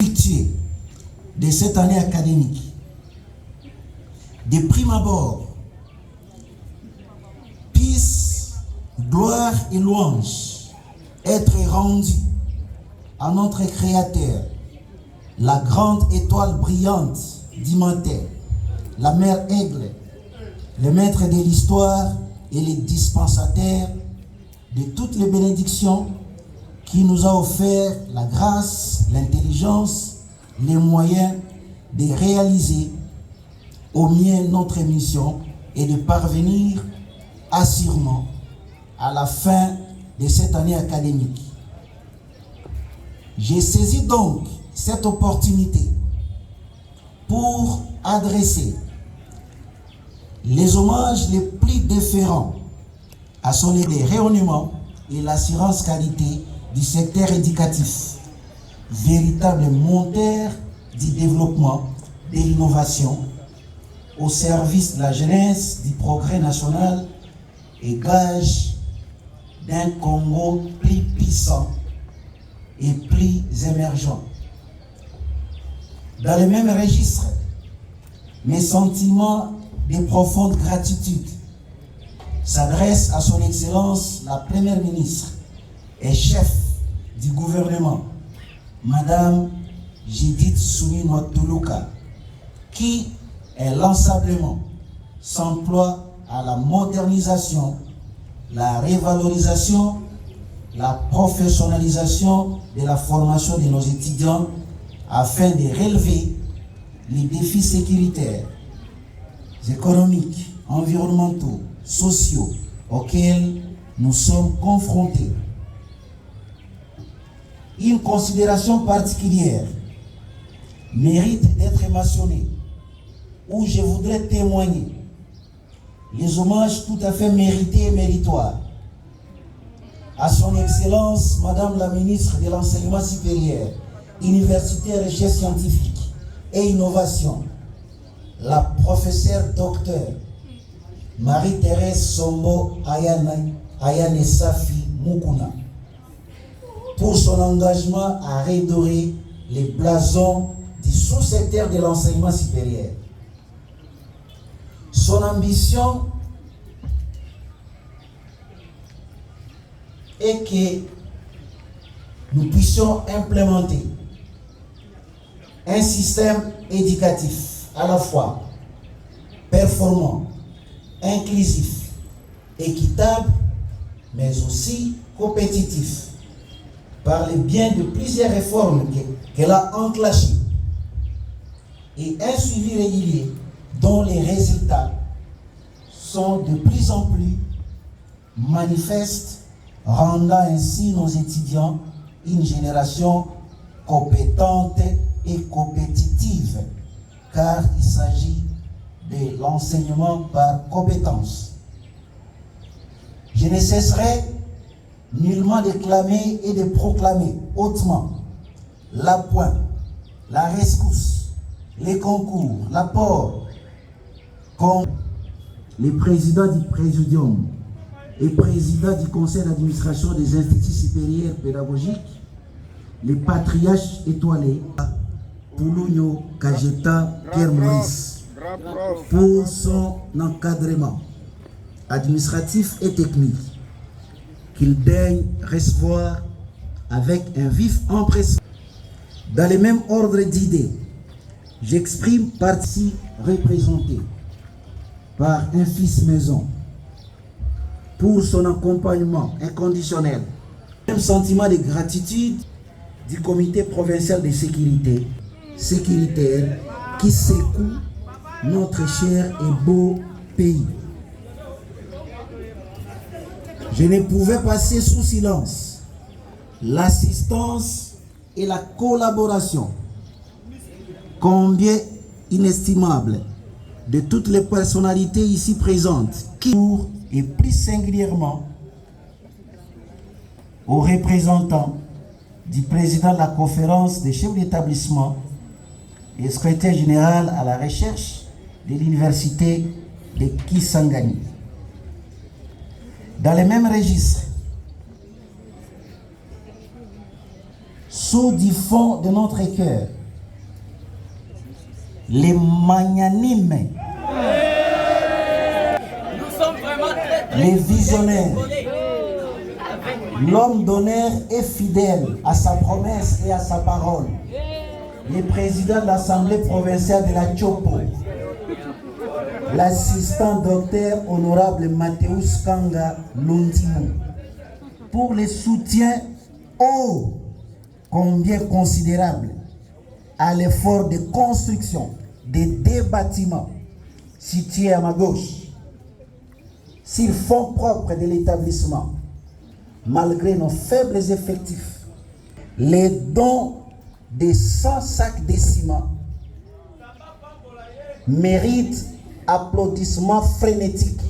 de cette année académique. De prime abord, puisse gloire et louange être rendue à notre Créateur, la grande étoile brillante du matin, la mère aigle, le maître de l'histoire et le dispensateur de toutes les bénédictions, qui nous a offert la grâce, l'intelligence, les moyens de réaliser au mieux notre mission et de parvenir assurément à la fin de cette année académique. J'ai saisi donc cette opportunité pour adresser les hommages les plus déférents à son rayonnement et l'assurance qualité du secteur éducatif, véritable moteur du développement, de l'innovation, au service de la jeunesse, du progrès national et gage d'un Congo plus puissant et plus émergent. Dans le même registre, mes sentiments de profonde gratitude s'adressent à son Excellence la Première ministre et chef du gouvernement, Madame Judith Suminwa Tuluka, qui inlassablement s'emploie à la modernisation, la révalorisation, la professionnalisation de la formation de nos étudiants afin de relever les défis sécuritaires, économiques, environnementaux, sociaux auxquels nous sommes confrontés. Une considération particulière mérite d'être mentionnée, où je voudrais témoigner les hommages tout à fait mérités et méritoires à son Excellence, Madame la Ministre de l'Enseignement supérieur, universitaire, recherche scientifique et innovation, la professeure docteur Marie-Thérèse Sombo Ayane Safi Mukuna, pour son engagement à redorer les blasons du sous-secteur de l'enseignement supérieur. Son ambition est que nous puissions implémenter un système éducatif à la fois performant, inclusif, équitable, mais aussi compétitif, par le bien de plusieurs réformes qu'elle a enclenchées et un suivi régulier dont les résultats sont de plus en plus manifestes, rendant ainsi nos étudiants une génération compétente et compétitive, car il s'agit de l'enseignement par compétence. Je ne cesserai nullement de clamer et de proclamer hautement l'appoint, la rescousse, les concours, l'apport, comme les présidents du Présidium et présidents du Conseil d'administration des instituts supérieurs pédagogiques, les patriarches étoilés, Poulounio Kajeta Pierre Maurice, pour son encadrement administratif et technique, qu'il daigne recevoir avec un vif empressement. Dans le même ordre d'idées, j'exprime partie représentée par un fils maison pour son accompagnement inconditionnel. Même sentiment de gratitude du comité provincial de sécurité sécuritaire qui secoue notre cher et beau pays. Je ne pouvais passer sous silence l'assistance et la collaboration combien inestimable de toutes les personnalités ici présentes, qui, et plus singulièrement aux représentants du président de la conférence des chefs d'établissement et secrétaire général à la recherche de l'université de Kisangani. Dans les mêmes registres, sous du fond de notre cœur, les magnanimes, les visionnaires, l'homme d'honneur et fidèle à sa promesse et à sa parole, le président de l'Assemblée provinciale de la Chopo, l'assistant docteur honorable Mathéus Kanga Londimo, pour le soutien ô combien considérable à l'effort de construction des deux bâtiments situés à ma gauche, sur fonds propres de l'établissement. Malgré nos faibles effectifs, les dons de 100 sacs de ciment méritent applaudissements frénétiques.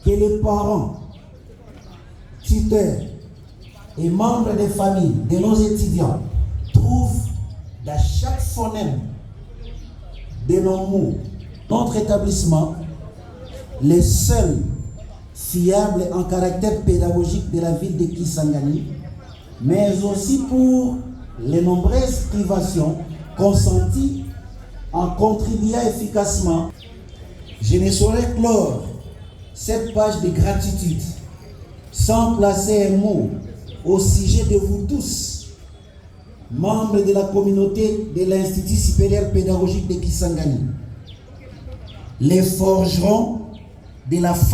Que les parents, tuteurs et membres des familles de nos étudiants trouvent dans chaque phonème de nos mots notre établissement les seuls fiables en caractère pédagogique de la ville de Kisangani, mais aussi pour les nombreuses privations consenties en contribuant efficacement. Je ne saurais clore cette page de gratitude sans placer un mot au sujet de vous tous, membres de la communauté de l'Institut supérieur pédagogique de Kisangani, les forgerons de la force